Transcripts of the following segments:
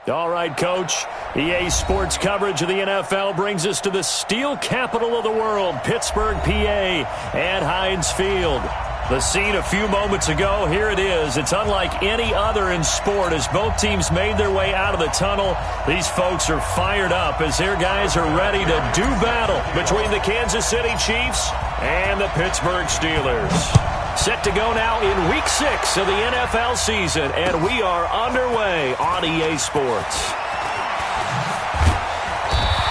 All right, Coach. EA Sports coverage of the NFL brings us to the steel capital of the world, Pittsburgh, PA, at Heinz Field. The scene a few moments ago, here it is. It's unlike any other in sport as both teams made their way out of the tunnel. These folks are fired up as their guys are ready to do battle between the Kansas City Chiefs and the Pittsburgh Steelers. Set to go now in Week 6 of the NFL season, and we are underway on EA Sports.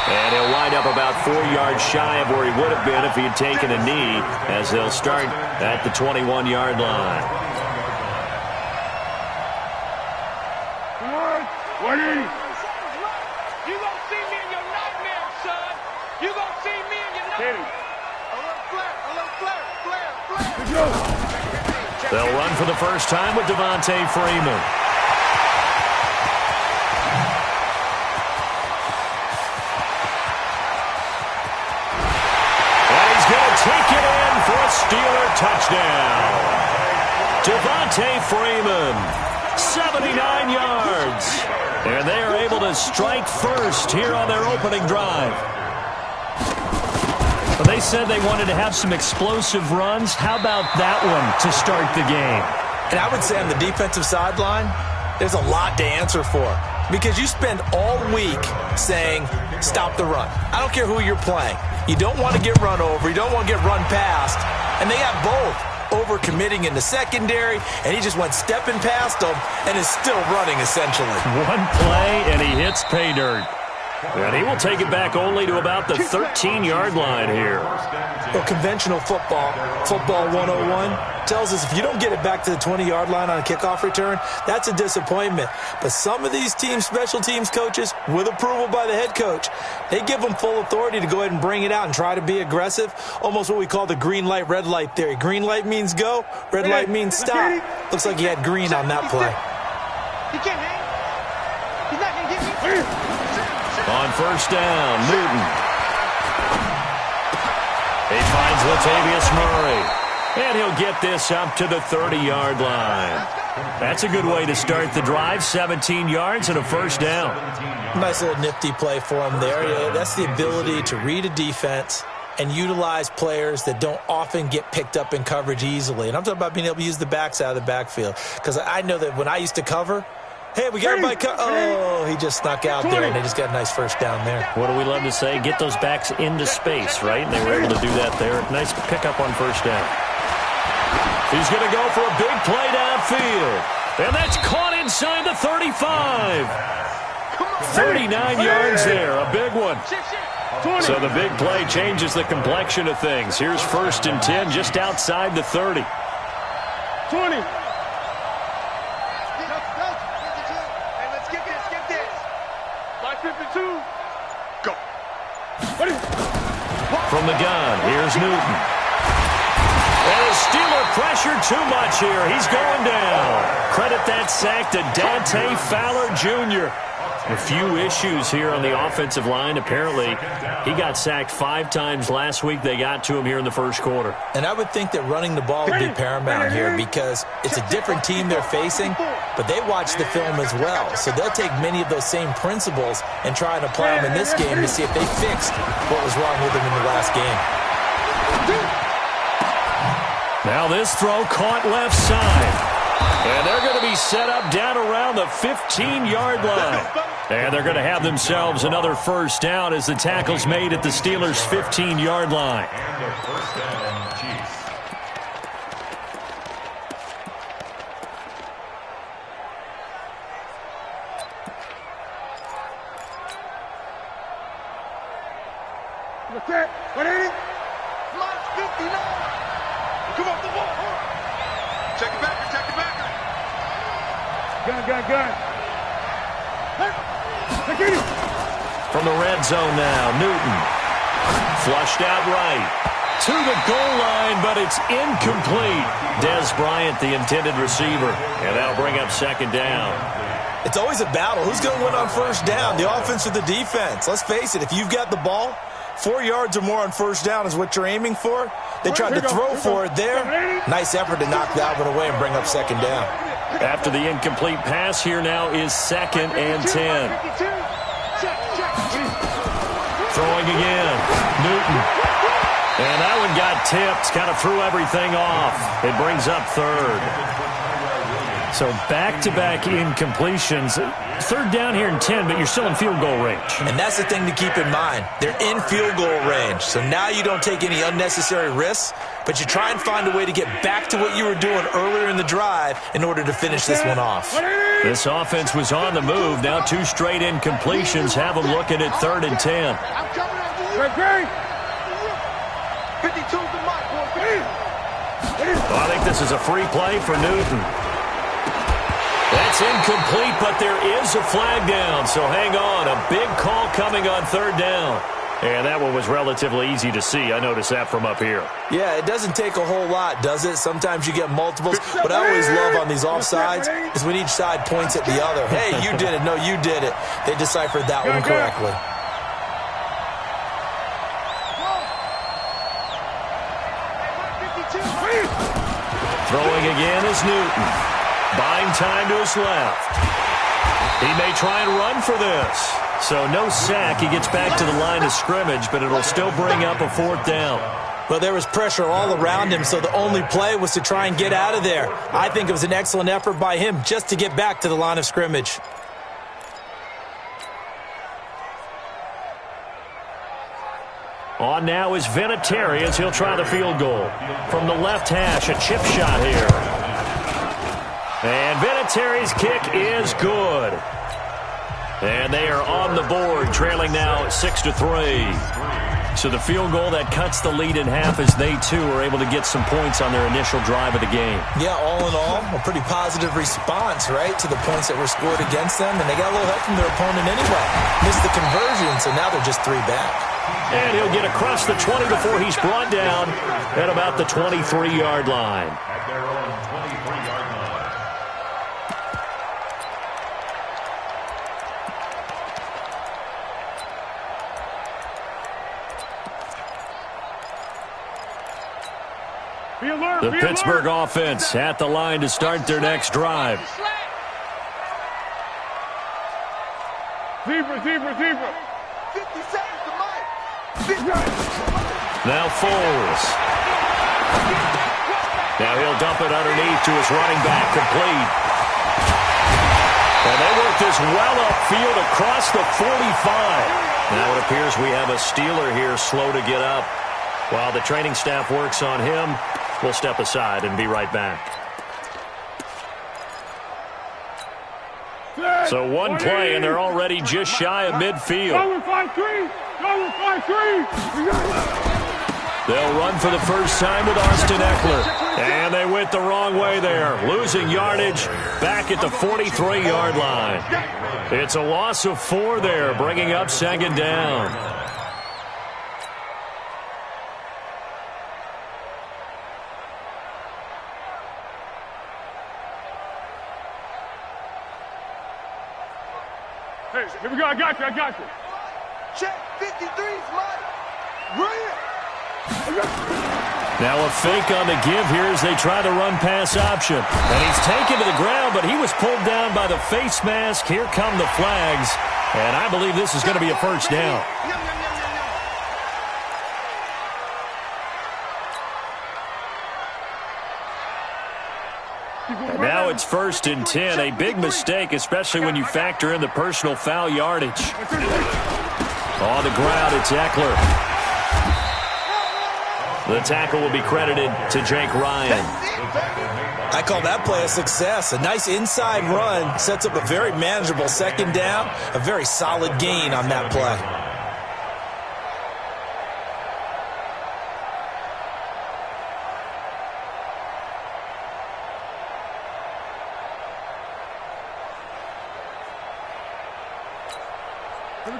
And he'll wind up about 4 yards shy of where he would have been if he had taken a knee, as they'll start at the 21-yard line. Come on, 180. You gonna see me in your nightmare, son. You gonna see me in your nightmare. A little flare. Let's go. They'll run for the first time with Devontae Freeman. Take it in for a Steeler touchdown. Devontae Freeman, 79 yards. And they are able to strike first here on their opening drive. Well, they said they wanted to have some explosive runs. How about that one to start the game? And I would say on the defensive sideline, there's a lot to answer for. Because you spend all week saying, stop the run. I don't care who you're playing. You don't want to get run over. You don't want to get run past. And they got both over-committing in the secondary, and he just went stepping past them and is still running, essentially. One play, and he hits pay dirt. And he will take it back only to about the 13-yard line here. Well, conventional football 101, tells us if you don't get it back to the 20-yard line on a kickoff return, that's a disappointment. But some of these teams, special teams coaches, with approval by the head coach, they give them full authority to go ahead and bring it out and try to be aggressive, almost what we call the green light, red light theory. Green light means go, red light means stop. Looks like he had green on that play. He can't hang. He's not going to get me. On first down, Newton. He finds Latavius Murray. And he'll get this up to the 30-yard line. That's a good way to start the drive. 17 yards and a first down. Nice little nifty play for him there. Yeah, that's the ability to read a defense and utilize players that don't often get picked up in coverage easily. And I'm talking about being able to use the backs out of the backfield. Because I know that when I used to cover, hey, we got everybody oh, he just snuck out there, and they just got a nice first down there. What do we love to say? Get those backs into space, right? And they were able to do that there. Nice pickup on first down. He's going to go for a big play downfield. And that's caught inside the 35. 39 yards there, a big one. So the big play changes the complexion of things. Here's 1st and 10 just outside the 30. 20. From the gun, here's Newton. And the Steeler pressure too much here. He's going down. Credit that sack to Dante Fowler Jr. A few issues here on the offensive line. Apparently, he got sacked 5 times last week. They got to him here in the first quarter. And I would think that running the ball would be paramount here because it's a different team they're facing, but they watch the film as well. So they'll take many of those same principles and try and apply them in this game to see if they fixed what was wrong with them in the last game. Now this throw caught left side. And they're going to be set up down around the 15-yard line. And they're going to have themselves another first down as the tackle's made at the Steelers' 15-yard line. What's that? 180? March 59. Come off the ball. Check it back. Gun. From the red zone now, Newton. Flushed out right. To the goal line, but it's incomplete. Dez Bryant, the intended receiver. And that'll bring up 2nd down. It's always a battle. Who's going to win on first down, the offense or the defense? Let's face it, if you've got the ball, 4 yards or more on first down is what you're aiming for. They tried to throw for it there. Nice effort to knock that one away and bring up 2nd down. After the incomplete pass, here now is 2nd and 10. Throwing again. Newton. And that one got tipped. Kind of threw everything off. It brings up 3rd. So back-to-back incompletions. 3rd down here in 10, but you're still in field goal range. And that's the thing to keep in mind. They're in field goal range. So now you don't take any unnecessary risks, but you try and find a way to get back to what you were doing earlier in the drive in order to finish this one off. This offense was on the move. Now 2 straight incompletions have them looking at 3rd and 10. Great. 52's the mark, boy. Well, I think this is a free play for Newton. That's incomplete, but there is a flag down, so hang on. A big call coming on 3rd down. And that one was relatively easy to see. I noticed that from up here. Yeah, it doesn't take a whole lot, does it? Sometimes you get multiples. What I always love on these offsides is when each side points at the other. Hey, you did it. No, you did it. They deciphered that one correctly. Throwing again is Newton. Buying time to his left. He may try and run for this. So no sack. He gets back to the line of scrimmage, but it'll still bring up a 4th down. Well, there was pressure all around him, so the only play was to try and get out of there. I think it was an excellent effort by him just to get back to the line of scrimmage. On now is Vinatieri as he'll try the field goal. From the left hash, a chip shot here. And Vinatieri's kick is good. And they are on the board, trailing now 6-3. So the field goal that cuts the lead in half as they, too, are able to get some points on their initial drive of the game. Yeah, all in all, a pretty positive response, right, to the points that were scored against them. And they got a little help from their opponent anyway. Missed the conversion, so now they're just 3 back. And he'll get across the 20 before he's brought down at about the 23-yard line. The Pittsburgh offense at the line to start their next drive. Zebra. 50 seconds to Mike. Now Foles. Now he'll dump it underneath to his running back, complete. And they work this well upfield across the 45. Now it appears we have a Steeler here slow to get up. While the training staff works on him, we'll step aside and be right back. So one play, and they're already just shy of midfield. They'll run for the first time with Austin Eckler. And they went the wrong way there. Losing yardage back at the 43-yard line. It's a loss of 4 there, bringing up 2nd down. Hey, here we go. I got you. Check 53's Mike. Brilliant. Now a fake on the give here as they try the run-pass option. And he's taken to the ground, but he was pulled down by the face mask. Here come the flags. And I believe this is going to be a first down. And now it's 1st and 10. A big mistake, especially when you factor in the personal foul yardage. On the ground, it's Eckler. The tackle will be credited to Jake Ryan. I call that play a success. A nice inside run sets up a very manageable 2nd down. A very solid gain on that play.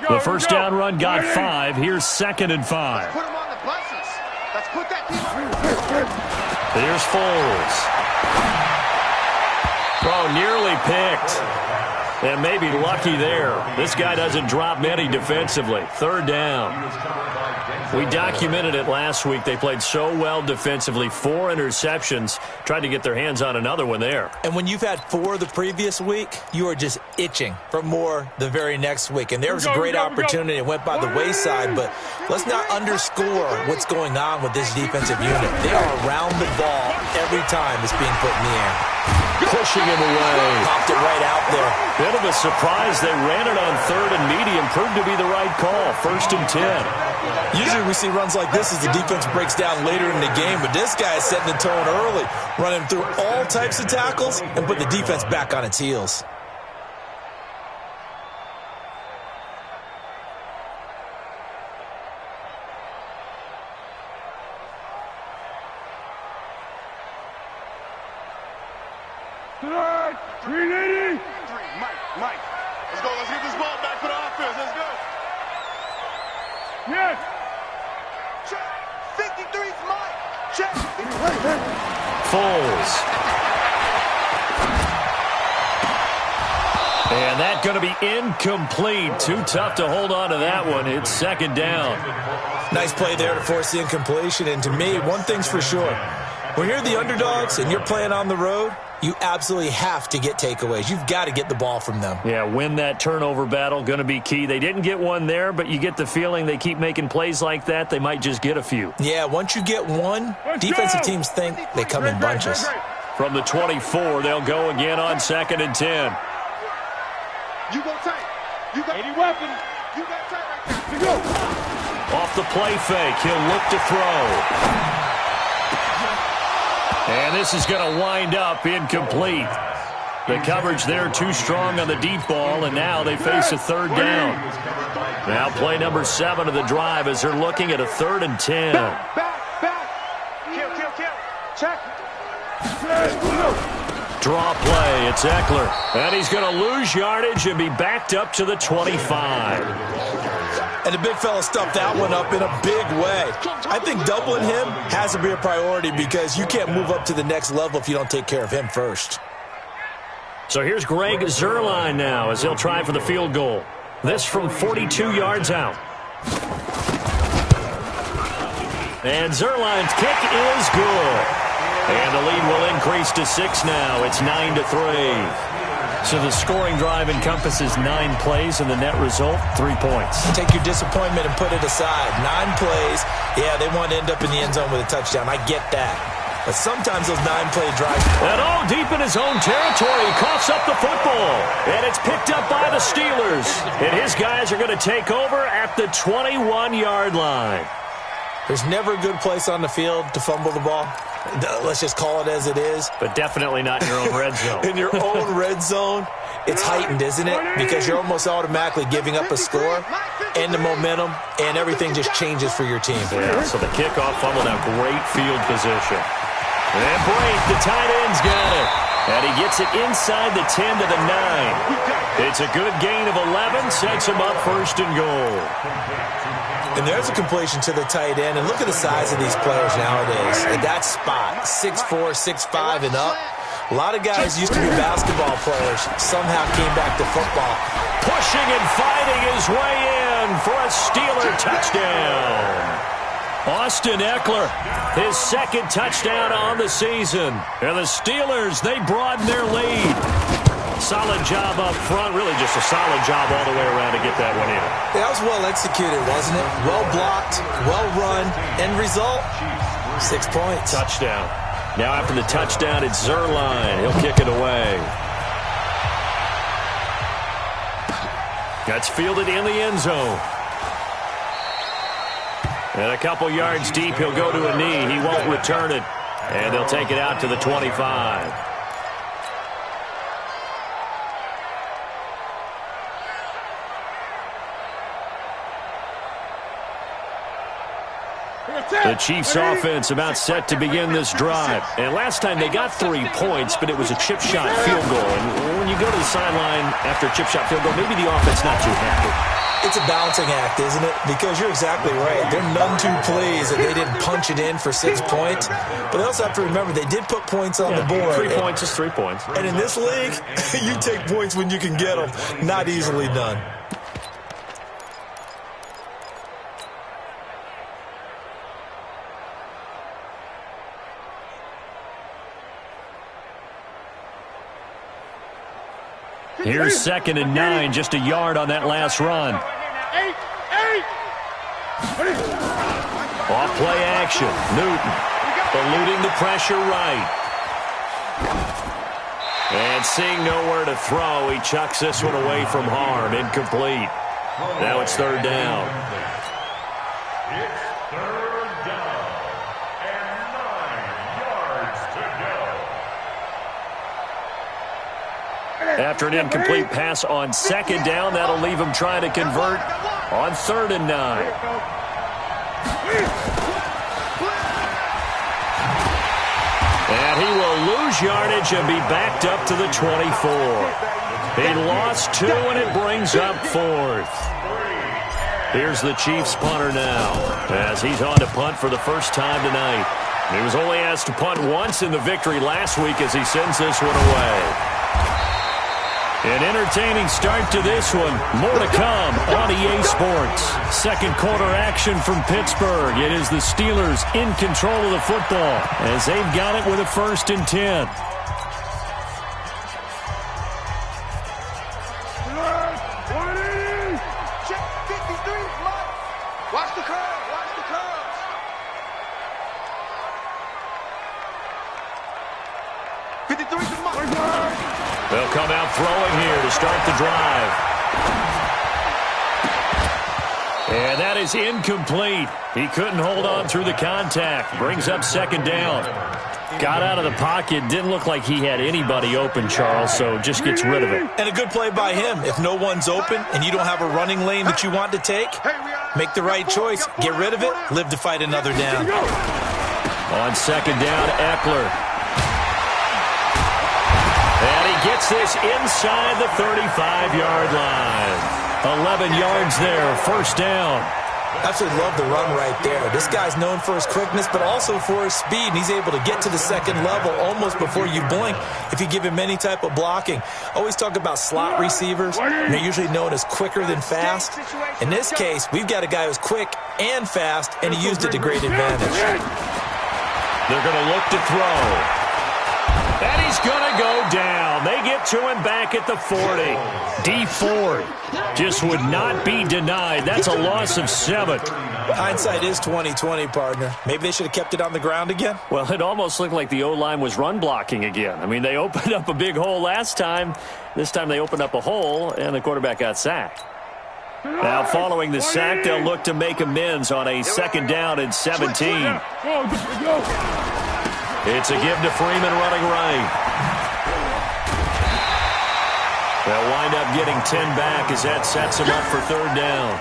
The first down run got 5. Here's 2nd and 5. Put him on the buses. Let's put that team on. Here's Foles. Throw nearly picked. And maybe lucky there. This guy doesn't drop many defensively. Third down. We documented it last week. They played so well defensively. 4 interceptions. Tried to get their hands on another one there. And when you've had 4 the previous week, you are just itching for more the very next week. And there was a great opportunity. It went by the wayside, but let's not underscore what's going on with this defensive unit. They are around the ball every time it's being put in the air. Pushing him away. Popped it right out there. Bit of a surprise. They ran it on 3rd and medium. Proved to be the right call. 1st and 10. Usually we see runs like this as the defense breaks down later in the game, but this guy is setting the tone early, running through all types of tackles and put the defense back on its heels. Tonight, 380. Mike. Let's go. Let's get this ball back for the offense. Let's go. Yes. Check. 53's Mike. Check. Foles. And that's going to be incomplete. Too tough to hold on to that one. It's 2nd down. Nice play there to force the incompletion. And to me, one thing's for sure. When you're the underdogs and you're playing on the road, you absolutely have to get takeaways. You've got to get the ball from them. Yeah, win that turnover battle, going to be key. They didn't get one there, but you get the feeling they keep making plays like that, they might just get a few. Yeah, once you get one, defensive teams think they come in bunches. From the 24, they'll go again on 2nd and 10. You go tight. You got 80 weapon. You got tight right there. Let's go. Off the play fake, he'll look to throw. And this is going to wind up incomplete. The coverage there too strong on the deep ball, and now they face a 3rd down. Now play number 7 of the drive as they're looking at a 3rd and 10. Back. Kill. Check. Draw play, it's Eckler. And he's going to lose yardage and be backed up to the 25. And the big fella stuffed that one up in a big way. I think doubling him has to be a priority because you can't move up to the next level if you don't take care of him first. So here's Greg Zuerlein now as he'll try for the field goal. This from 42 yards out. And Zuerlein's kick is good. And the lead will increase to 6 now. It's 9-3. So the scoring drive encompasses 9 plays, and the net result, 3 points. Take your disappointment and put it aside. 9 plays. Yeah, they want to end up in the end zone with a touchdown. I get that. But sometimes those 9-play drives. And deep in his own territory, he coughs up the football. And it's picked up by the Steelers. And his guys are going to take over at the 21-yard line. There's never a good place on the field to fumble the ball. Let's just call it as it is. But definitely not in your own red zone. In your own red zone, it's heightened, isn't it? Because you're almost automatically giving up a score and the momentum, and everything just changes for your team. Yeah, so the kickoff fumble, now great field position. And Brake, the tight end's got it. And he gets it inside the 10 to the 9. It's a good gain of 11, sets him up 1st and goal. And there's a completion to the tight end. And look at the size of these players nowadays. At that spot, 6'4", 6'5", and up. A lot of guys used to be basketball players. Somehow came back to football. Pushing and fighting his way in for a Steeler touchdown. Austin Eckler, his 2nd touchdown on the season. And the Steelers, they broaden their lead. Solid job up front. Really just a solid job all the way around to get that one in. That was well executed, wasn't it? Well blocked, well run. End result, 6 points. Touchdown. Now after the touchdown, it's Zuerlein. He'll kick it away. That's fielded in the end zone. And a couple yards deep, he'll go to a knee. He won't return it. And they'll take it out to the 25. The Chiefs offense about set to begin this drive. And last time they got 3 points, but it was a chip shot field goal. And when you go to the sideline after a chip shot field goal, maybe the offense not too happy. It's a balancing act, isn't it? Because you're exactly right. They're none too pleased that they didn't punch it in for 6 points. But they also have to remember they did put points on the board. 3 points is 3 points. And in this league, you take points when you can get them. Not easily done. Here's 2nd and 9, just a yard on that last run. Off play action. Newton eluding the pressure right. And seeing nowhere to throw, he chucks this one away from harm. Incomplete. Now it's 3rd down. It's 3rd down and 9 yards to go. After an incomplete pass on 2nd down, that'll leave him trying to convert on 3rd and 9. And he will lose yardage and be backed up to the 24. He lost 2, and it brings up 4th. Here's the Chiefs punter now, as he's on to punt for the first time tonight. He was only asked to punt once in the victory last week as he sends this one away. An entertaining start to this one. More to come on EA Sports. Second quarter action from Pittsburgh. It is the Steelers in control of the football as they've got it with a 1st and 10. Check 53, Mike. Watch the curve. Watch the curve. They'll come out throwing here to start the drive. And that is incomplete. He couldn't hold on through the contact. Brings up 2nd down. Got out of the pocket. Didn't look like he had anybody open, Charles, so just gets rid of it. And a good play by him. If no one's open and you don't have a running lane that you want to take, make the right choice. Get rid of it. Live to fight another down. On 2nd down, Eckler. And he gets this inside the 35-yard line. 11 yards there, 1st down. Absolutely love the run right there. This guy's known for his quickness, but also for his speed. And he's able to get to the 2nd level almost before you blink if you give him any type of blocking. Always talk about slot receivers. They're usually known as quicker than fast. In this case, we've got a guy who's quick and fast, and he used it to great advantage. They're going to look to throw. And he's going to go down. They get to him back at the 40. D Ford just would not be denied. That's a loss of 7. Hindsight is 20/20, partner. Maybe they should have kept it on the ground again. Well, it almost looked like the O-line was run blocking again. I mean, they opened up a big hole last time. This time they opened up a hole, and the quarterback got sacked. Now, following the sack, they'll look to make amends on a 2nd down and 17. It's a give to Freeman running right. They'll wind up getting 10 back as that sets him up for 3rd down.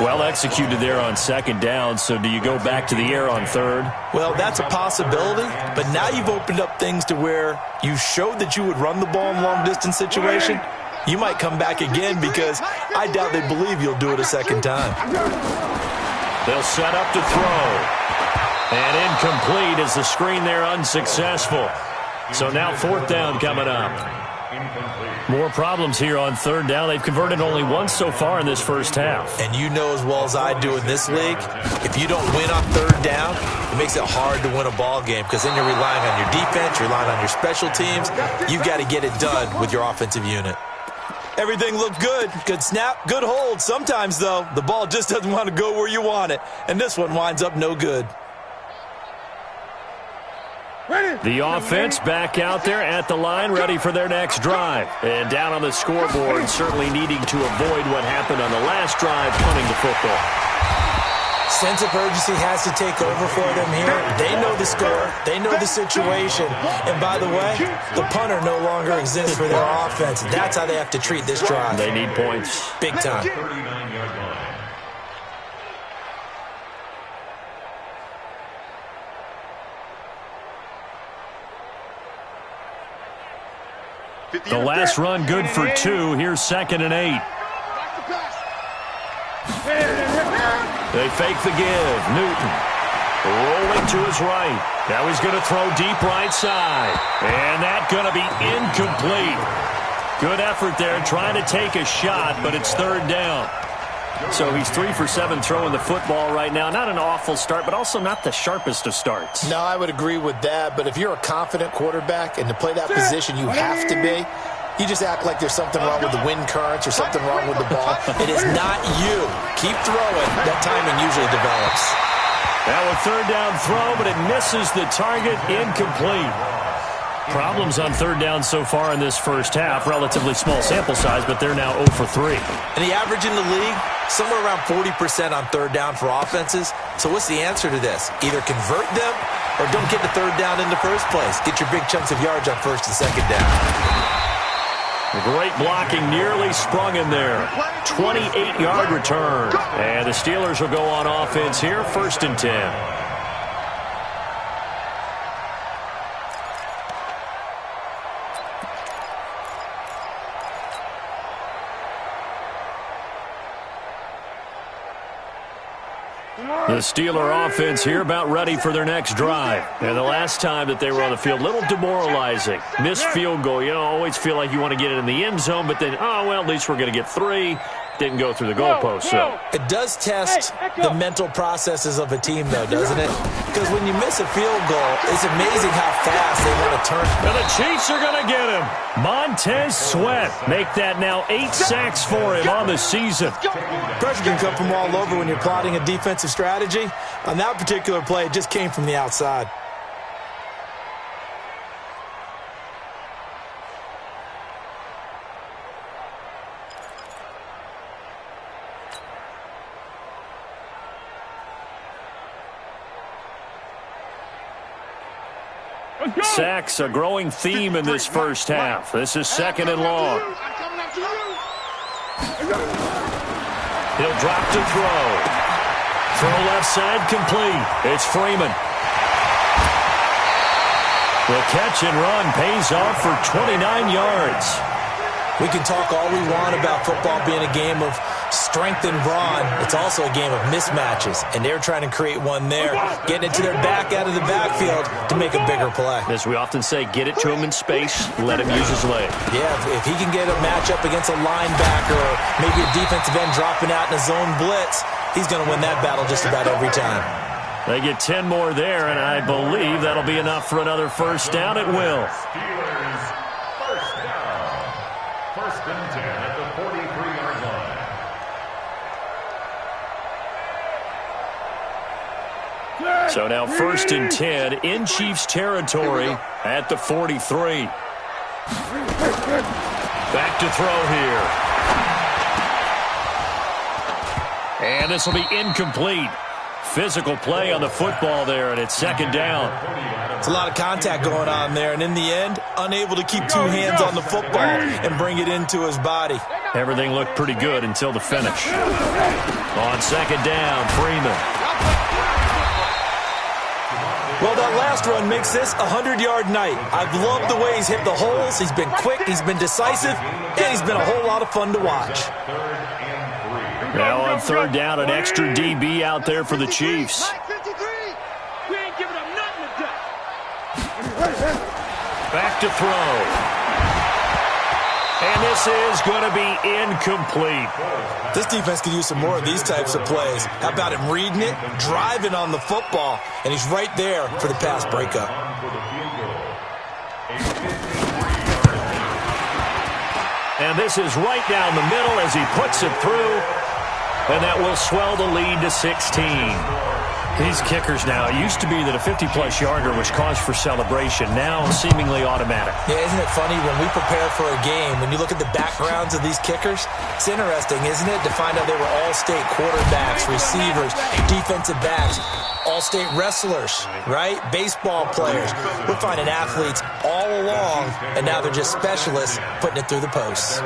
Well executed there on 2nd down, so do you go back to the air on 3rd? Well, that's a possibility, but now you've opened up things to where you showed that you would run the ball in long-distance situation. You might come back again because I doubt they believe you'll do it a 2nd time. They'll set up to throw. And incomplete as the screen there unsuccessful. So now 4th down coming up. More problems here on 3rd down. They've converted only once so far in this first half. And you know as well as I do in this league, if you don't win on 3rd down, it makes it hard to win a ball game because then you're relying on your defense, you're relying on your special teams. You've got to get it done with your offensive unit. Everything looked good. Good snap, good hold. Sometimes, though, the ball just doesn't want to go where you want it. And this one winds up no good. The offense back out there at the line, ready for their next drive. And down on the scoreboard, certainly needing to avoid what happened on the last drive, punting the football. Sense of urgency has to take over for them here. They know the score. They know the situation. And by the way, the punter no longer exists for their offense. That's how they have to treat this drive. They need points. Big time. The last run good for 2. Here's 2nd and 8. They fake the give. Newton rolling to his right. Now he's going to throw deep right side. And that's going to be incomplete. Good effort there trying to take a shot, but it's third down. So he's 3 for 7 throwing the football right now. Not an awful start, but also not the sharpest of starts. No, I would agree with that. But if you're a confident quarterback and to play that position you have to be, you just act like there's something wrong with the wind currents or something wrong with the ball. It is not you. Keep throwing. That timing usually develops. Now a third down throw, but it misses the target. Incomplete. Problems on third down so far in this first half. Relatively small sample size, but they're now 0 for 3. And the average in the league, somewhere around 40% on third down for offenses. So what's the answer to this? Either convert them or don't get the third down in the first place. Get your big chunks of yards on first and second down. Great blocking, nearly sprung in there. 28-yard return. And the Steelers will go on offense here, 1st and 10. The Steeler offense here about ready for their next drive. And the last time that they were on the field, a little demoralizing. Missed field goal. You always feel like you want to get it in the end zone, but then, oh, well, at least we're going to get 3. Didn't go through the goalpost, so. It does test the mental processes of a team, though, doesn't it? Because when you miss a field goal, it's amazing how fast they want to turn. And the Chiefs are going to get him. Montez Sweat make that now 8 sacks for him on the season. Pressure can come from all over when you're plotting a defensive strategy. On that particular play, it just came from the outside. Sacks, a growing theme in this first half. This is 2nd and long. He'll drop to throw. Throw left side complete. It's Freeman. The catch and run pays off for 29 yards. We can talk all we want about football being a game of strength and brawn. It's also a game of mismatches, and they're trying to create one there, getting it to their back out of the backfield to make a bigger play. As we often say, get it to him in space, let him use his leg. Yeah, if he can get a matchup against a linebacker or maybe a defensive end dropping out in a zone blitz, he's going to win that battle just about every time. They get 10 more there, and I believe that'll be enough for another first down. It will. Steelers first down. 1st and 10 at the 43-yard line. So now 1st and 10 in Chiefs territory at the 43. Back to throw here. And this will be incomplete. Physical play on the football there, and it's 2nd down. It's a lot of contact going on there, and in the end, unable to keep 2 hands on the football and bring it into his body. Everything looked pretty good until the finish. On 2nd down, Freeman. Well, that last run makes this a 100-yard night. I've loved the way he's hit the holes. He's been quick, he's been decisive, and he's been a whole lot of fun to watch. Now on 3rd down, an extra DB out there for the Chiefs. We ain't giving up nothing today. Back to throw. And this is going to be incomplete. This defense could use some more of these types of plays. How about him reading it, driving on the football, and he's right there for the pass breakup. And this is right down the middle as he puts it through. And that will swell the lead to 16. These kickers now, it used to be that a 50-plus yarder was cause for celebration. Now seemingly automatic. Yeah, isn't it funny when we prepare for a game, when you look at the backgrounds of these kickers, it's interesting, isn't it, to find out they were all-state quarterbacks, receivers, defensive backs, all-state wrestlers, right? Baseball players. We're finding athletes all along, and now they're just specialists putting it through the posts.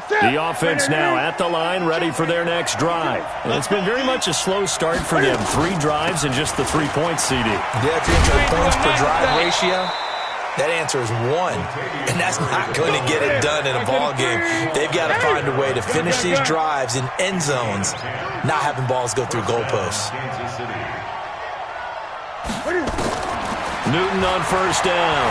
The offense now at the line, ready for their next drive. And it's been very much a slow start for them. 3 drives and just the 3 points, CD. Yeah, if you're into the points per drive ratio, That answer is 1, and that's not going to get it done in a ball game. They've got to find a way to finish these drives in end zones, not having balls go through goalposts. Newton on first down.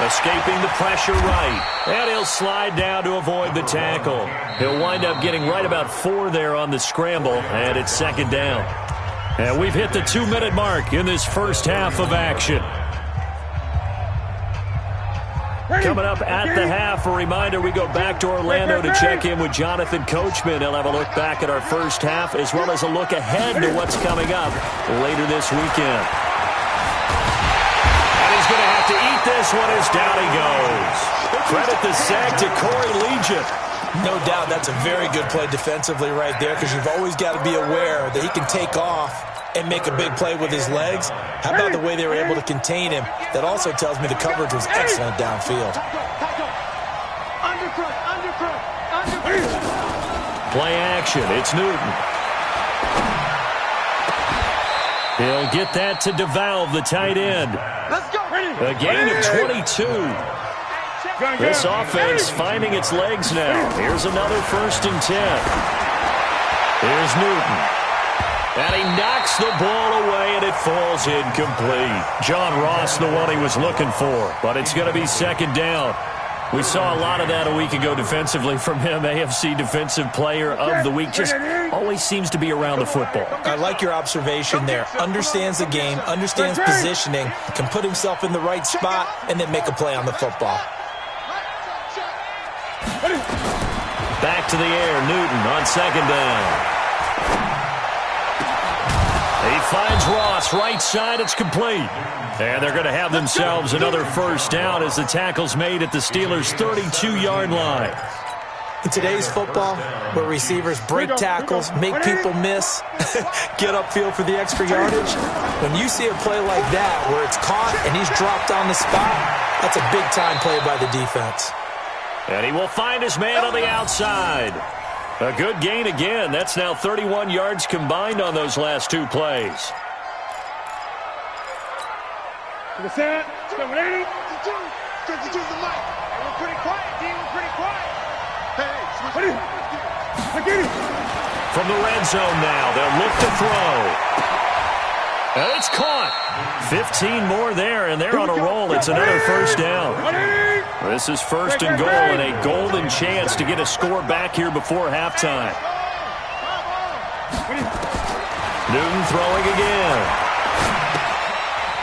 Escaping the pressure right. And he'll slide down to avoid the tackle. He'll wind up getting right about 4 there on the scramble, and it's second down. And we've hit the 2-minute mark in this first half of action. Coming up at the half, a reminder, we go back to Orlando to check in with Jonathan Coachman. He'll have a look back at our first half as well as a look ahead to what's coming up later this weekend. And he's going to have to eat this one as down he goes. Credit the sack to Corey Legion. No doubt that's a very good play defensively right there because you've always got to be aware that he can take off and make a big play with his legs. How about the way they were able to contain him? That also tells me the coverage was excellent downfield. Play action. It's Newton. He'll get that to DeValve, the tight end. A gain of 22. This offense finding its legs now. Here's another 1st and 10. Here's Newton. And he knocks the ball away, and it falls incomplete. John Ross, the one he was looking for, but it's going to be second down. We saw a lot of that a week ago defensively from him. AFC Defensive Player of the Week. Just always seems to be around the football. I like your observation there. Understands the game, understands positioning, can put himself in the right spot, and then make a play on the football. Back to the air, Newton on second down. He finds Ross, right side, it's complete. And they're going to have themselves another first down as the tackle's made at the Steelers' 32-yard line. In today's football, where receivers break tackles, make people miss, get upfield for the extra yardage, when you see a play like that where it's caught and he's dropped on the spot, that's a big-time play by the defense. And he will find his man on the outside. A good gain again. That's now 31 yards combined on those last 2 plays. To the set. 780. 52 the mic. We're pretty quiet, D. We're pretty quiet. Hey, from the red zone now, they'll look to throw. And it's caught. 15 more there, and they're on a roll. It's another first down. This is 1st and goal, and a golden chance to get a score back here before halftime. Newton throwing again.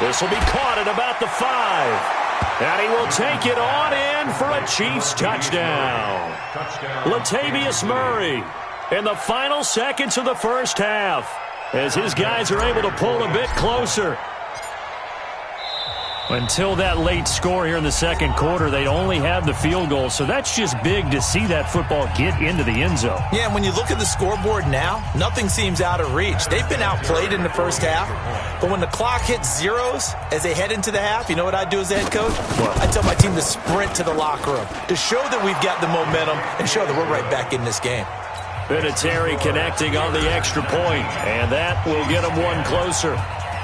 This will be caught at about the 5. And he will take it on in for a Chiefs touchdown. Latavius Murray in the final seconds of the first half as his guys are able to pull a bit closer. Until that late score here in the second quarter, they only had the field goal, so that's just big to see that football get into the end zone. Yeah, and when you look at the scoreboard now, nothing seems out of reach. They've been outplayed in the first half, but when the clock hits zeros as they head into the half, you know what I do as a head coach? What? I tell my team to sprint to the locker room to show that we've got the momentum and show that we're right back in this game. Vinatieri connecting on the extra point, and that will get them one closer.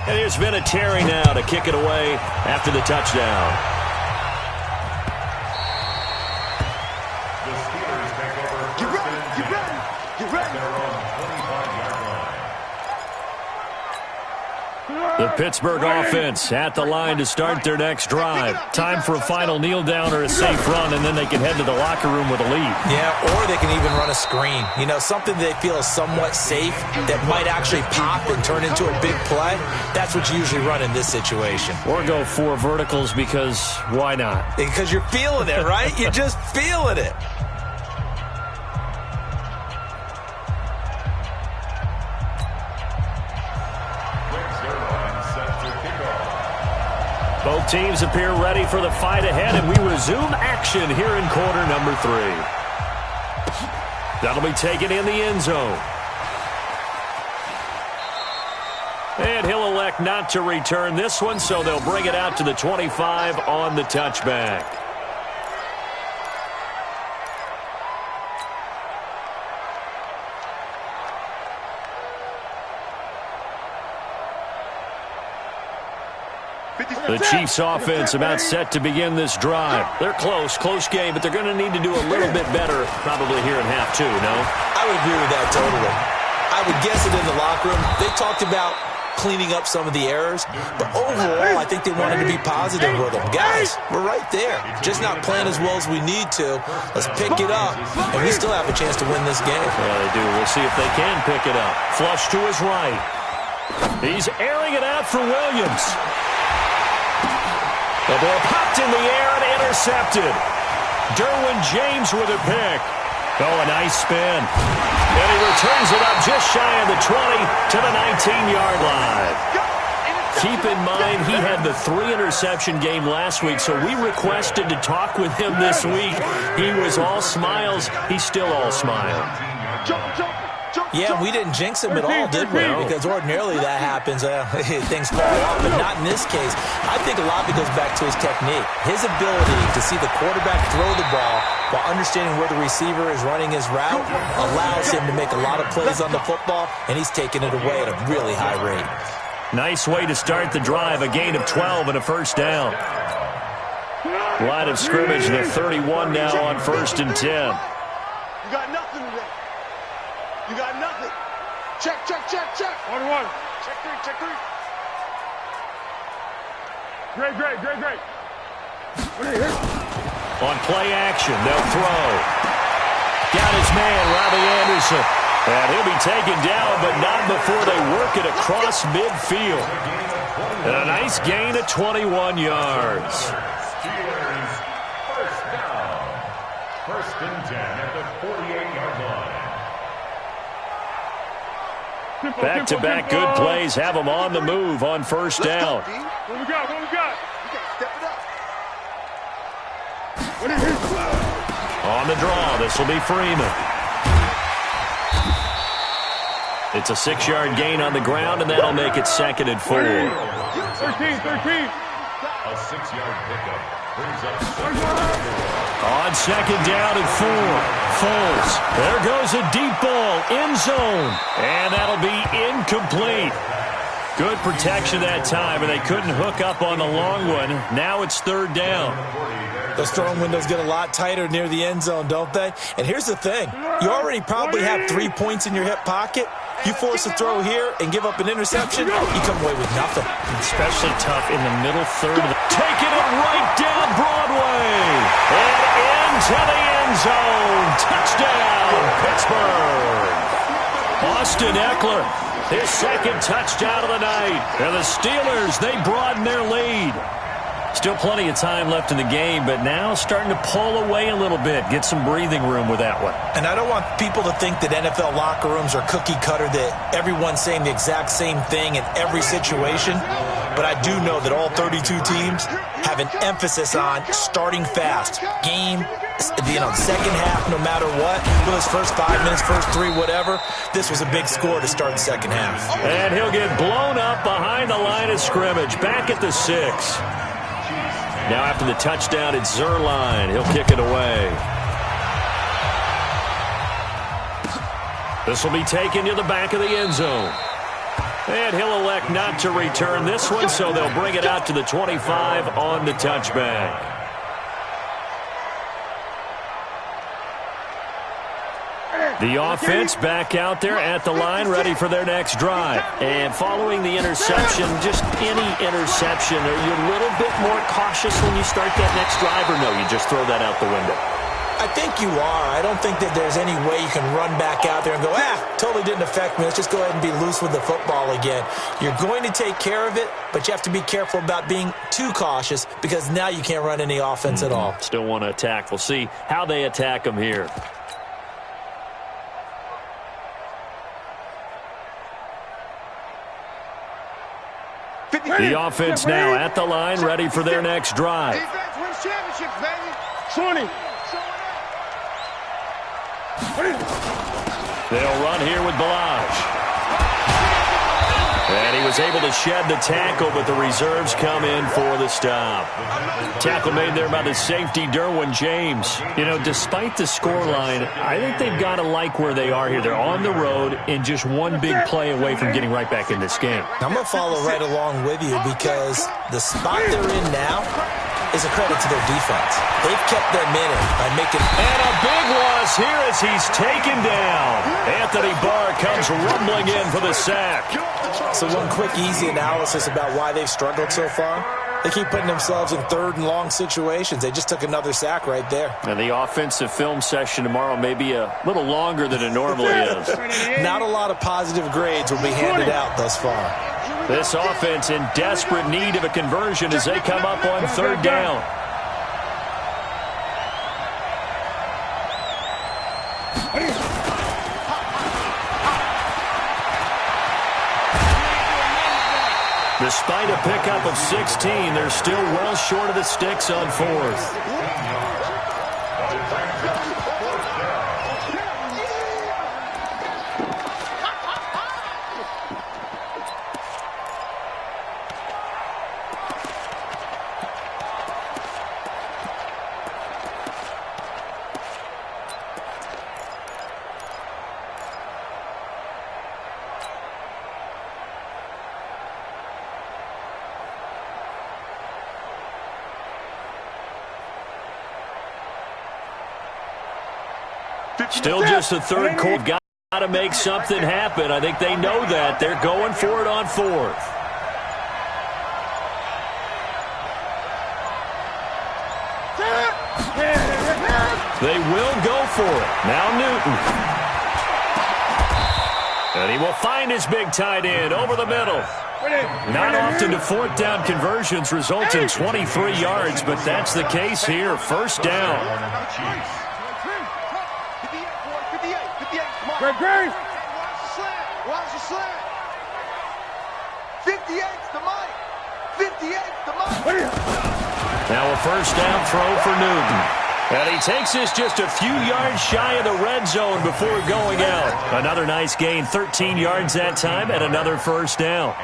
And here's Vinatieri now to kick it away after the touchdown. The Steelers take over first and 10. Get ready. They're on the 25-yard line. The Pittsburgh offense at the line to start their next drive. Time for a final kneel down or a safe run, and then they can head to the locker room with a lead. Yeah, or they can even run a screen. You know, something they feel is somewhat safe that might actually pop and turn into a big play. That's what you usually run in this situation. Or go 4 verticals because why not? Because you're feeling it, right? You're just feeling it. Both teams appear ready for the fight ahead, and we resume action here in quarter number 3. That'll be taken in the end zone. And he'll elect not to return this one, so they'll bring it out to the 25 on the touchback. The Chiefs offense about set to begin this drive. They're close game, but they're going to need to do a little bit better probably here in half two, no? I would agree with that totally. I would guess it in the locker room. They talked about cleaning up some of the errors, but overall, I think they wanted to be positive with them. Guys, we're right there. Just not playing as well as we need to. Let's pick it up, and we still have a chance to win this game. Yeah, they do. We'll see if they can pick it up. Flush to his right. He's airing it out for Williams. The ball popped in the air and intercepted. Derwin James with a pick. Oh, a nice spin. And he returns it up just shy of the 20 to the 19-yard line. Keep in mind, he had the 3-interception game last week, so we requested to talk with him this week. He was all smiles. He's still all smile. Yeah, we didn't jinx him at all, did we? Because ordinarily that happens. Things fall off, but not in this case. I think a lot of it goes back to his technique. His ability to see the quarterback throw the ball while understanding where the receiver is running his route allows him to make a lot of plays on the football, and he's taking it away at a really high rate. Nice way to start the drive, a gain of 12 and a first down. Line of scrimmage, the 31 now on 1st and 10. You got nothing today. You got nothing. Check. 1-1. Check three. Great. On play action, they'll throw. Got his man, Robbie Anderson. And he'll be taken down, but not before they work it across midfield. And a nice gain of 21 yards. Steelers first down. 1st and 10 at the 48-yard line. Back-to-back good plays have them on the move on 1st down. What we got? You got to step it up. On the draw, this will be Freeman. It's a 6-yard gain on the ground, and that'll make it 2nd and 4. 13. A 6-yard pickup brings up 2nd. On 2nd down and 4. Foles. There goes a deep ball. End zone. And that'll be incomplete. Good protection that time, and they couldn't hook up on the long one. Now it's 3rd down. Those throwing windows get a lot tighter near the end zone, don't they? And here's the thing. You already probably have 3 points in your hip pocket. You force a throw here and give up an interception, you come away with nothing. Especially tough in the middle third. Taking it right down Broadway. And into the end zone. Touchdown, Pittsburgh. Austin Eckler, his 2nd touchdown of the night. And the Steelers, they broaden their lead. Still plenty of time left in the game, but now starting to pull away a little bit. Get some breathing room with that one. And I don't want people to think that NFL locker rooms are cookie cutter, that everyone's saying the exact same thing in every situation. But I do know that all 32 teams have an emphasis on starting fast. Game, second half, no matter what. Whether it's first 5 minutes, first 3, whatever. This was a big score to start the second half. And he'll get blown up behind the line of scrimmage. Back at the 6. Now after the touchdown, it's Zerline. He'll kick it away. This will be taken to the back of the end zone. And he'll elect not to return this one, so they'll bring it out to the 25 on the touchback. The offense back out there at the line, ready for their next drive. And following the interception, just any interception, are you a little bit more cautious when you start that next drive, or no, you just throw that out the window? I think you are. I don't think that there's any way you can run back out there and go, totally didn't affect me. Let's just go ahead and be loose with the football again. You're going to take care of it, but you have to be careful about being too cautious because now you can't run any offense at all. Still want to attack. We'll see how they attack them here. The offense now at the line, ready for their next drive. Defense wins championships, baby. 20. They'll run here with Balaj. And he was able to shed the tackle, but the reserves come in for the stop. Tackle made there by the safety, Derwin James. You know, despite the scoreline, I think they've got to like where they are here. They're on the road and just one big play away from getting right back in this game. I'm going to follow right along with you because the spot they're in now is a credit to their defense. They've kept them in it by making... And a big loss here as he's taken down. Anthony Barr comes rumbling in for the sack. So one quick, easy analysis about why they've struggled so far. They keep putting themselves in third and long situations. They just took another sack right there. And the offensive film session tomorrow may be a little longer than it normally is. Not a lot of positive grades will be handed out thus far. This offense in desperate need of a conversion as they come up on third down. Despite a pickup of 16, they're still well short of the sticks on fourth. Still just the third quarter. Got to make something happen. I think they know that. They're going for it on fourth. They will go for it. Now Newton. And he will find his big tight end over the middle. Not often do fourth down conversions result in 23 yards, but that's the case here. First down. Great. Watch the slant. 58's the mic. 58's the mic. Now a first down throw for Newton. And he takes this just a few yards shy of the red zone before going out. Another nice gain, 13 yards that time, and another first down.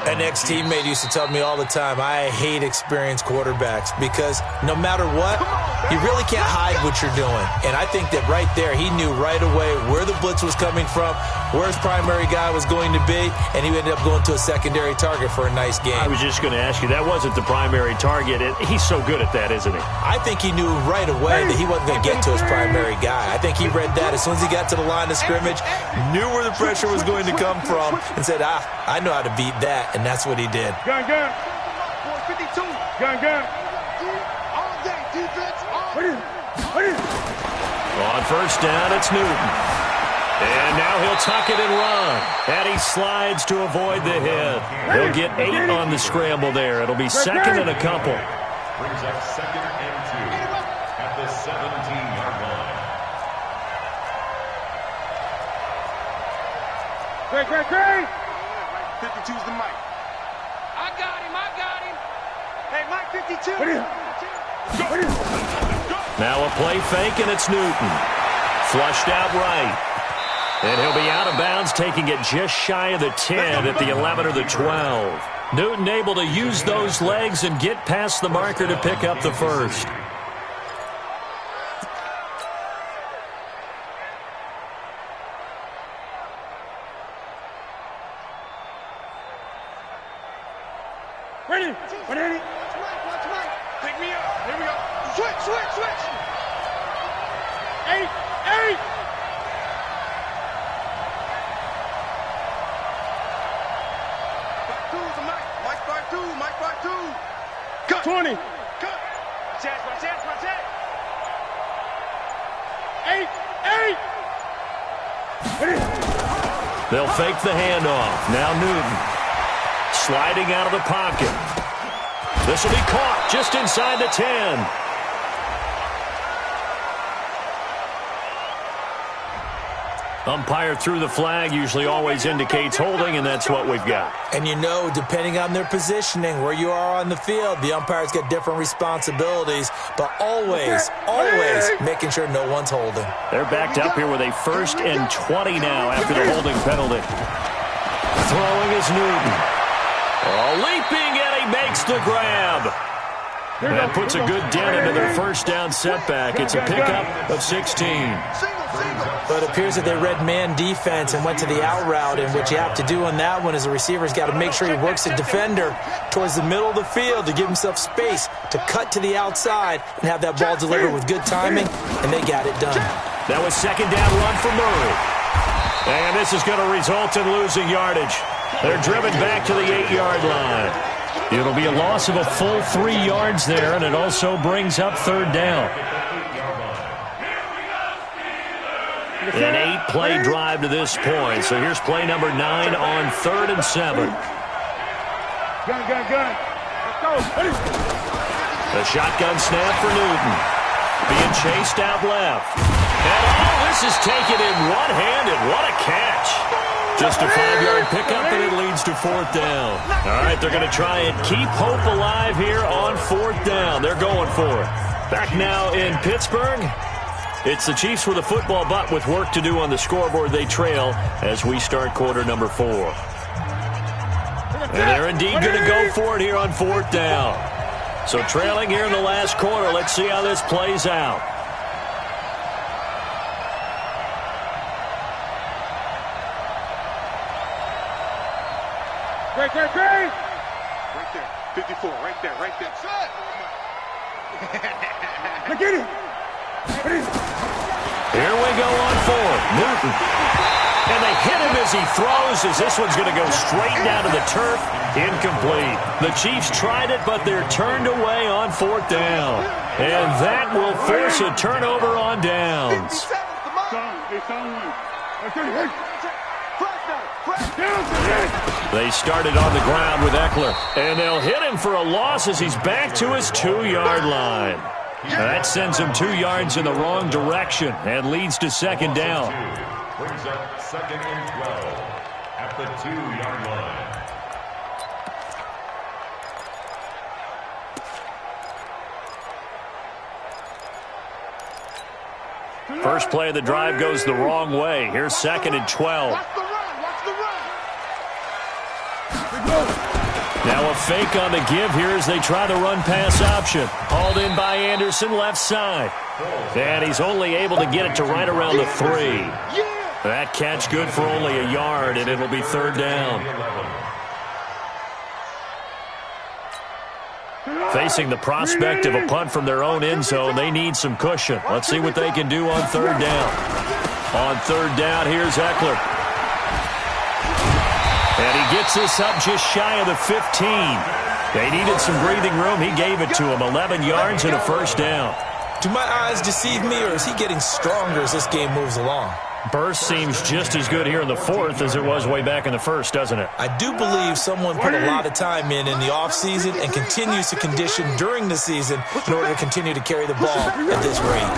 An ex-teammate used to tell me all the time, I hate experienced quarterbacks because no matter what, you really can't hide what you're doing. And I think that right there, he knew right away where the blitz was coming from, where his primary guy was going to be, and he ended up going to a secondary target for a nice game. I was just going to ask you, that wasn't the primary target. He's so good at that, isn't he? I think he knew right away that he wasn't going to get to his primary guy. I think he read that as soon as he got to the line of scrimmage, knew where the pressure was going to come from, and said, I know how to beat that, and that's what he did. Gun. 52. Gun. All day, defense. On first down, it's Newton. And now he'll tuck it and run. And he slides to avoid the hit. He'll get 8 on the scramble there. It'll be second and a couple. Brings up second and 2 at the 17-yard line. Great. 52's the mic. I got him. Hey, Mike 52. Now a play fake, and it's Newton. Flushed out right. And he'll be out of bounds, taking it just shy of the 10 at the 11 or the 12. Newton able to use those legs and get past the marker to pick up the first. Ready. Watch Mike. Pick me up. Here we go. Switch. 8. Mike by two. Cut. 20. Cut. Chance. 8. They'll fake the handoff. Now Newton sliding out of the pocket. This will be caught just inside the 10. Umpire threw the flag, usually always indicates holding, and that's what we've got. And you know, depending on their positioning, where you are on the field, the umpires get different responsibilities, but always making sure no one's holding. They're backed up here with a 1st and 20 now after the holding penalty. throwing is Newton. Leaping, and he makes the grab. That puts a good dent into their first down setback. It's a pickup of 16. But it appears that they read man defense and went to the out route, and what you have to do on that one is the receiver's got to make sure he works the defender towards the middle of the field to give himself space to cut to the outside and have that ball delivered with good timing, and they got it done. That was second down run for Murray. And this is going to result in losing yardage. They're driven back to the 8-yard line. It'll be a loss of a full 3 yards there, and it also brings up third down. An 8-play drive to this point. So here's play number 9 on 3rd and 7. Gun. Let's go. A shotgun snap for Newton. Being chased out left. And this is taken in one-handed. What a catch. Just a 5-yard pickup, and it leads to 4th down. All right, they're going to try and keep hope alive here on 4th down. They're going for it. Back now in Pittsburgh. It's the Chiefs with a football, but with work to do on the scoreboard, they trail as we start quarter number 4. And they're indeed going to go for it here on 4th down. So trailing here in the last quarter. Let's see how this plays out. Great. Right there. 54, right there. Look at it. Here we go on 4th. Newton. And they hit him as he throws, as this one's going to go straight down to the turf. Incomplete. The Chiefs tried it, but they're turned away on 4th down. And that will force a turnover on downs. They started on the ground with Eckler, and they'll hit him for a loss as he's back to his 2-yard line. That sends him 2 yards in the wrong direction and leads to second down. Brings up 2nd and 12 at the 2-yard line. First play of the drive goes the wrong way. Here's 2nd and 12. Now a fake on the give here as they try the run-pass option. Hauled in by Anderson, left side. And he's only able to get it to right around the 3. That catch good for only a yard, and it'll be third down. Facing the prospect of a punt from their own end zone, they need some cushion. Let's see what they can do on third down. On third down, here's Eckler. And he gets this up just shy of the 15. They needed some breathing room. He gave it to him. 11 yards and a first down. Do my eyes deceive me, or is he getting stronger as this game moves along? Burst seems just as good here in the 4th as it was way back in the 1st, doesn't it? I do believe someone put a lot of time in the offseason and continues to condition during the season in order to continue to carry the ball at this rate.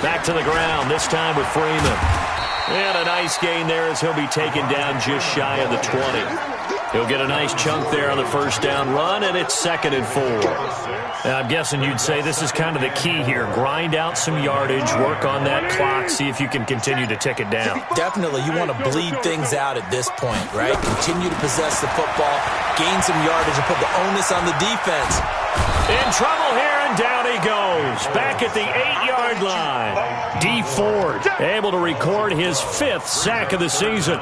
Back to the ground, this time with Freeman. And a nice gain there as he'll be taken down just shy of the 20. He'll get a nice chunk there on the first down run, and it's 2nd and 4. Now, I'm guessing you'd say this is kind of the key here. Grind out some yardage, work on that clock, see if you can continue to tick it down. Definitely, you want to bleed things out at this point, right? Continue to possess the football, gain some yardage, and put the onus on the defense. In trouble here, and down he goes. Back at the 8-yard line. D. Ford able to record his 5th sack of the season.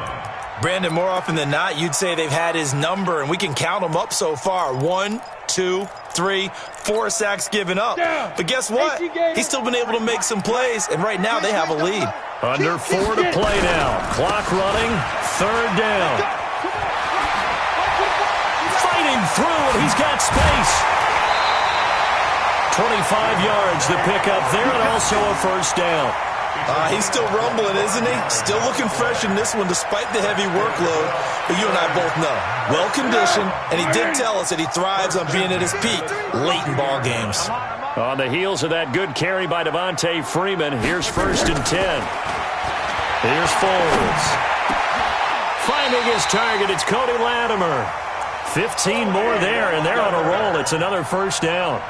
Brandon, more often than not, you'd say they've had his number, and we can count them up so far. 1, 2, 3, 4 sacks given up. But guess what? He's still been able to make some plays, and right now they have a lead. Under 4 to play now. Clock running, third down. Fighting through, and he's got space. 25 yards to pick up there, and also a first down. He's still rumbling, isn't he? Still looking fresh in this one despite the heavy workload. But you and I both know, well-conditioned, and he did tell us that he thrives on being at his peak late in ball games. On the heels of that good carry by Devontae Freeman, here's 1st and 10. Here's Foles. Finding his target, it's Cody Latimer. 15 more there, and they're on a roll. It's another first down.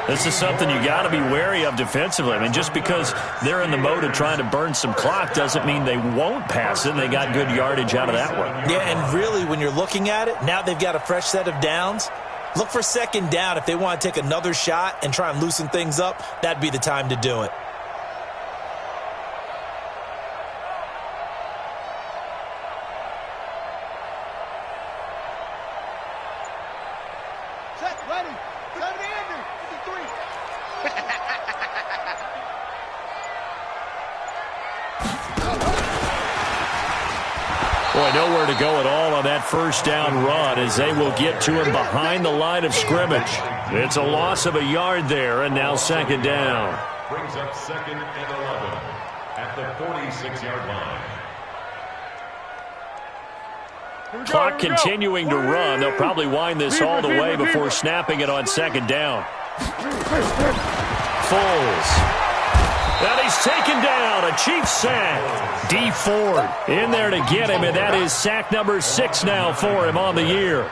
This is something you got to be wary of defensively. I mean, just because they're in the mode of trying to burn some clock doesn't mean they won't pass it, and they got good yardage out of that one. Yeah, and really, when you're looking at it, now they've got a fresh set of downs. Look for second down. If they want to take another shot and try and loosen things up, that'd be the time to do it. Boy, nowhere to go at all on that first down run as they will get to him behind the line of scrimmage. It's a loss of a yard there, and now second down. Brings up 2nd and 11 at the 46-yard line. Clock continuing to run. They'll probably wind this all the way before snapping it on second down. Foles. And he's taken down. A Chiefs sack. D. Ford in there to get him, and that is sack number 6 now for him on the year.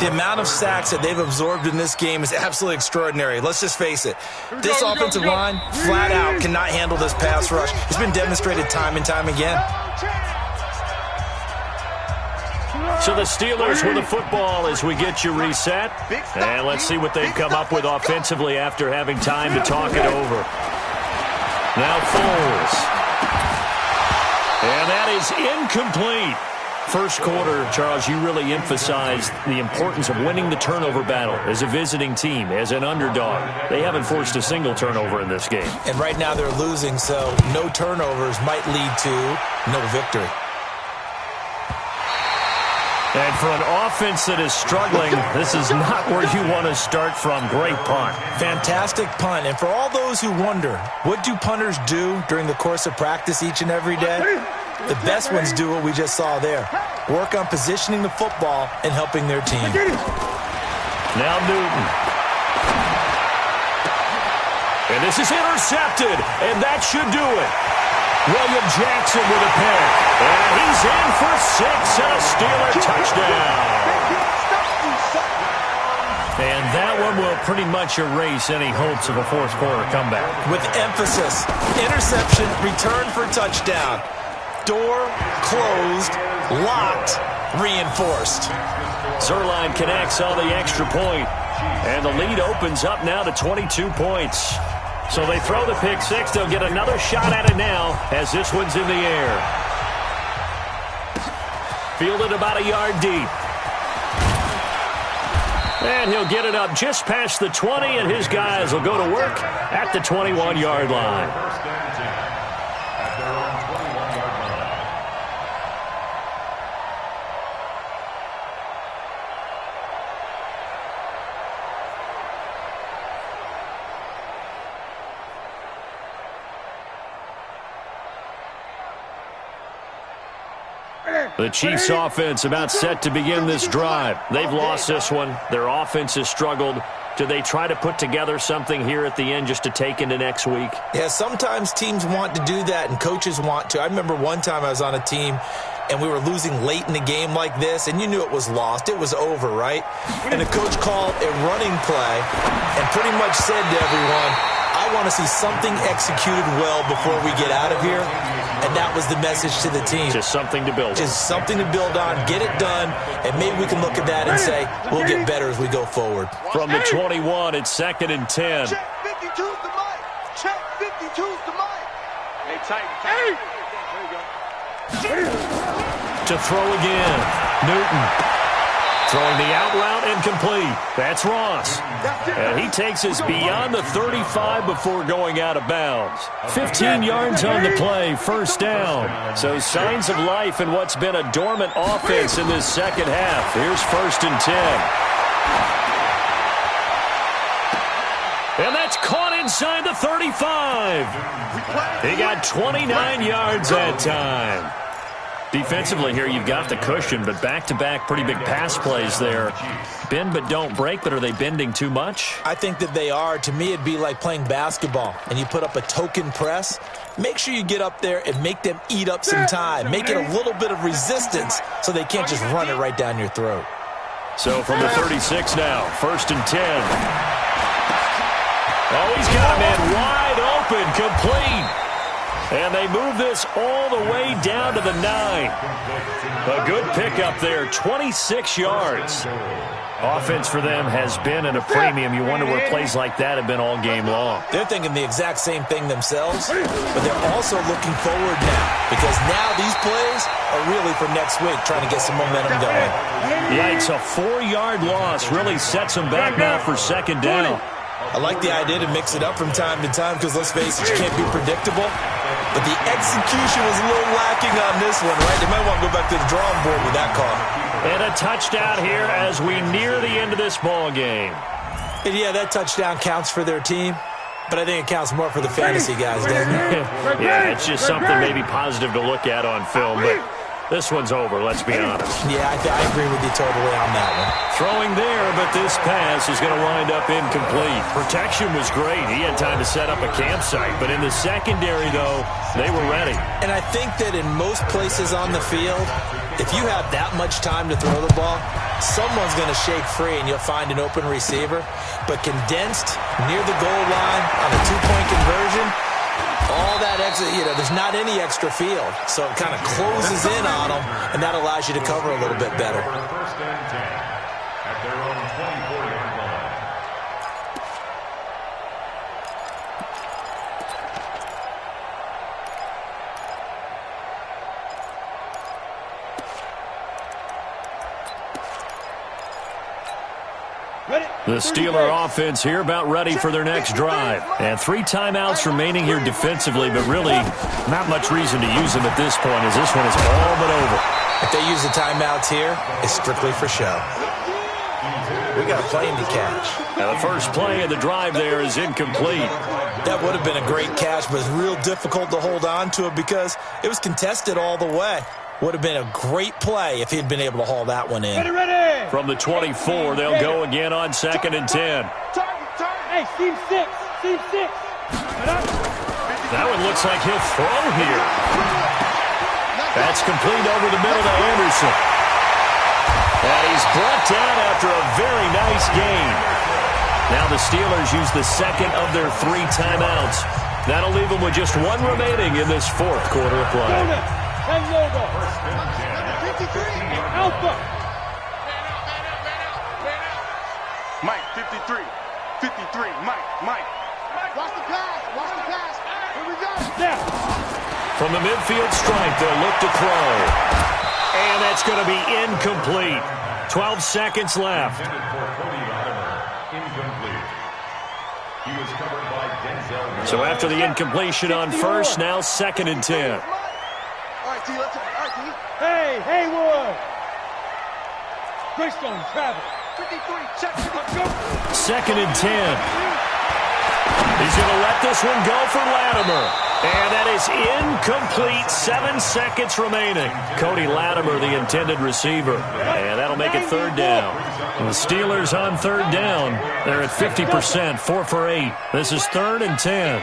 The amount of sacks that they've absorbed in this game is absolutely extraordinary. Let's just face it. This offensive line, flat out, cannot handle this pass rush. It's been demonstrated time and time again. So the Steelers with the football as we get you reset. And let's see what they've come up with offensively after having time to talk it over. Now Foles. And that is incomplete. First quarter, Charles, you really emphasized the importance of winning the turnover battle as a visiting team, as an underdog. They haven't forced a single turnover in this game. And right now they're losing, so no turnovers might lead to no victory. And for an offense that is struggling, this is not where you want to start from. Great punt. Fantastic punt. And for all those who wonder, what do punters do during the course of practice each and every day? The best ones do what we just saw there. Work on positioning the football and helping their team. Now Newton. And this is intercepted, and that should do it. William Jackson with a pick. And he's in for 6 and a Steeler touchdown. And that one will pretty much erase any hopes of a fourth quarter comeback. With emphasis, interception, return for touchdown. Door closed, locked, reinforced. Zerline connects on the extra point, and the lead opens up now to 22 points. So they throw the pick six. They'll get another shot at it now as this one's in the air. Fielded about a yard deep. And he'll get it up just past the 20, and his guys will go to work at the 21-yard line. The Chiefs offense about set to begin this drive. They've lost this one. Their offense has struggled. Do they try to put together something here at the end just to take into next week? Yeah, sometimes teams want to do that and coaches want to. I remember one time I was on a team and we were losing late in the game like this, and you knew it was lost. It was over, right? And the coach called a running play and pretty much said to everyone, I want to see something executed well before we get out of here. And that was the message to the team. Just something to build on. Just something to build on, get it done, and maybe we can look at that and say, we'll get better as we go forward. From the 21, it's 2nd and 10. Check 52's the mic. Check 52's the mic. Hey, tight. There you go. To throw again. Newton. Throwing the out route incomplete. That's Ross. And he takes us beyond the 35 before going out of bounds. 15 yards on the play, first down. So signs of life in what's been a dormant offense in this second half. Here's 1st and 10. And that's caught inside the 35. He got 29 yards that time. Defensively here, you've got the cushion, but back-to-back pretty big pass plays there. Bend but don't break, but are they bending too much? I think that they are. To me, it'd be like playing basketball, and you put up a token press. Make sure you get up there and make them eat up some time. Make it a little bit of resistance so they can't just run it right down your throat. So from the 36 now, 1st and 10. Oh, he's got a man wide open, complete. And they move this all the way down to the 9. A good pickup there, 26 yards. Offense for them has been at a premium. You wonder where plays like that have been all game long. They're thinking the exact same thing themselves, but they're also looking forward now because now these plays are really for next week, trying to get some momentum going. Yikes, a 4-yard loss really sets them back now for second down. I like the idea to mix it up from time to time because, let's face it, you can't be predictable. But the execution was a little lacking on this one, right? They might want to go back to the drawing board with that call. And a touchdown here as we near the end of this ball game. And yeah, that touchdown counts for their team, but I think it counts more for the fantasy guys, doesn't it? Yeah, it's just something maybe positive to look at on film, but this one's over, let's be honest. Yeah, I agree with you totally on that one. Throwing there, but this pass is going to wind up incomplete. Protection was great. He had time to set up a campsite, but in the secondary, though, they were ready. And I think that in most places on the field, if you have that much time to throw the ball, someone's going to shake free and you'll find an open receiver. But condensed near the goal line on a 2-point conversion, all that extra, there's not any extra field. So it kind of closes in on them, and that allows you to cover a little bit better. First and 10 at their own 24-yard line. The Steeler offense here about ready for their next drive. And 3 timeouts remaining here defensively, but really not much reason to use them at this point as this one is all but over. If they use the timeouts here, it's strictly for show. We got a plane to catch. Now the first play of the drive there is incomplete. That would have been a great catch, but it's real difficult to hold on to it because it was contested all the way. Would have been a great play if he'd been able to haul that one in. From the 24, they'll go again on 2nd and 10. Hey, Steve 6. That one looks like he'll throw here. That's complete over the middle to Anderson. And he's brought down after a very nice gain. Now the Steelers use the second of their 3 timeouts. That'll leave them with just 1 remaining in this 4th quarter of play. And logo. 53. Alpha. Mike, 53. 53. Mike. Watch the pass. Here we go. Now. From the midfield stripe, they'll look to throw. And that's going to be incomplete. 12 seconds left. So after the incompletion on first, now 2nd and 10. All right, T. Hey, Haywood. Greystone, travel. 53, check. Let's go. 2nd and 10. He's going to let this one go for Latimer. And that is incomplete. 7 seconds remaining. Cody Latimer, the intended receiver. And that'll make it 3rd down. And the Steelers on 3rd down. They're at 50%, 4 for 8. This is 3rd and 10.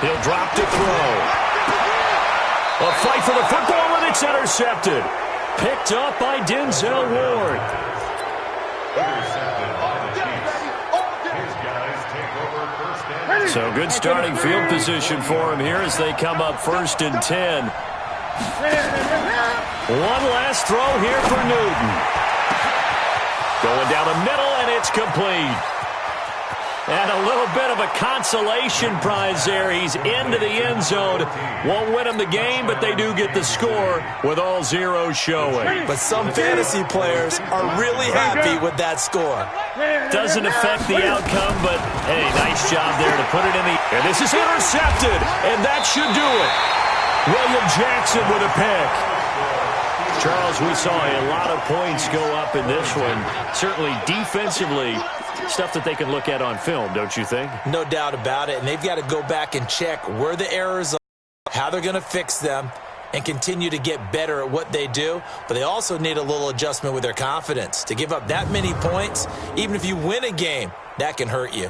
He'll drop to throw. A fight for the football, and it's intercepted. Picked up by Denzel Ward. So good starting field position for him here as they come up 1st and 10. One last throw here for Newton. Going down the middle, and it's complete. And a little bit of a consolation prize there. He's into the end zone. Won't win them the game, but they do get the score with all zeros showing. But some fantasy players are really happy with that score. Doesn't affect the outcome, but, hey, nice job there to put it in the... And this is intercepted, and that should do it. William Jackson with a pick. Charles, we saw a lot of points go up in this one. Certainly defensively, stuff that they can look at on film, don't you think? No doubt about it, and they've got to go back and check where the errors are, how they're going to fix them, and continue to get better at what they do. But they also need a little adjustment with their confidence. To give up that many points, even if you win a game, that can hurt you.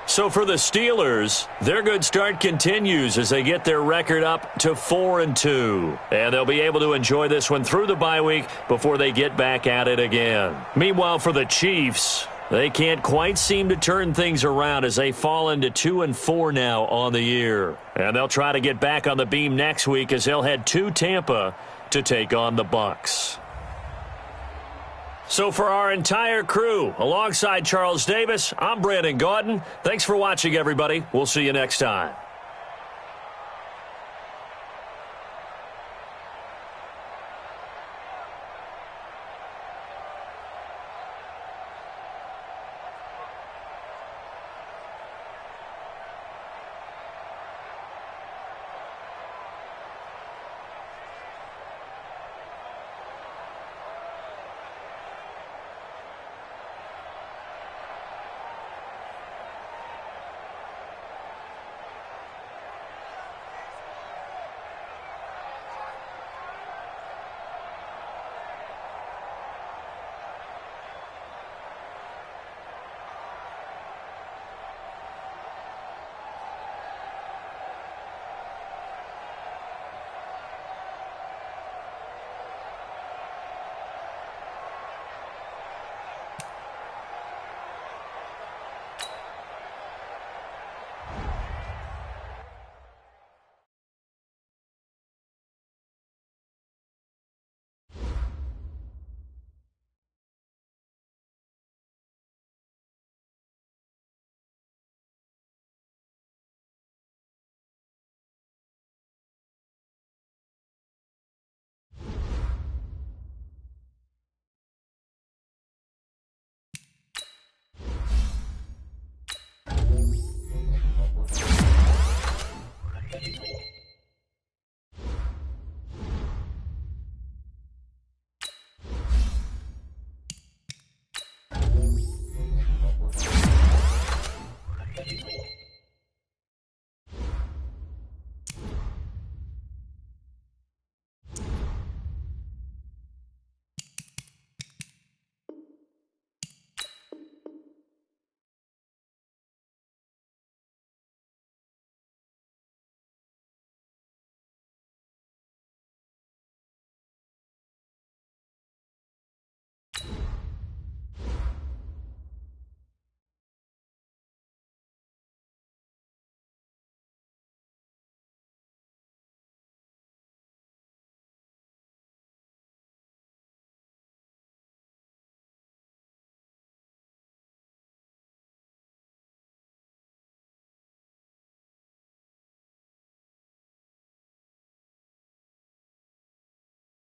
So for the Steelers, their good start continues as they get their record up to 4-2. And they'll be able to enjoy this one through the bye week before they get back at it again. Meanwhile, for the Chiefs, they can't quite seem to turn things around as they fall into 2-4 now on the year. And they'll try to get back on the beam next week as they'll head to Tampa to take on the Bucs. So for our entire crew, alongside Charles Davis, I'm Brandon Gaudin. Thanks for watching, everybody. We'll see you next time.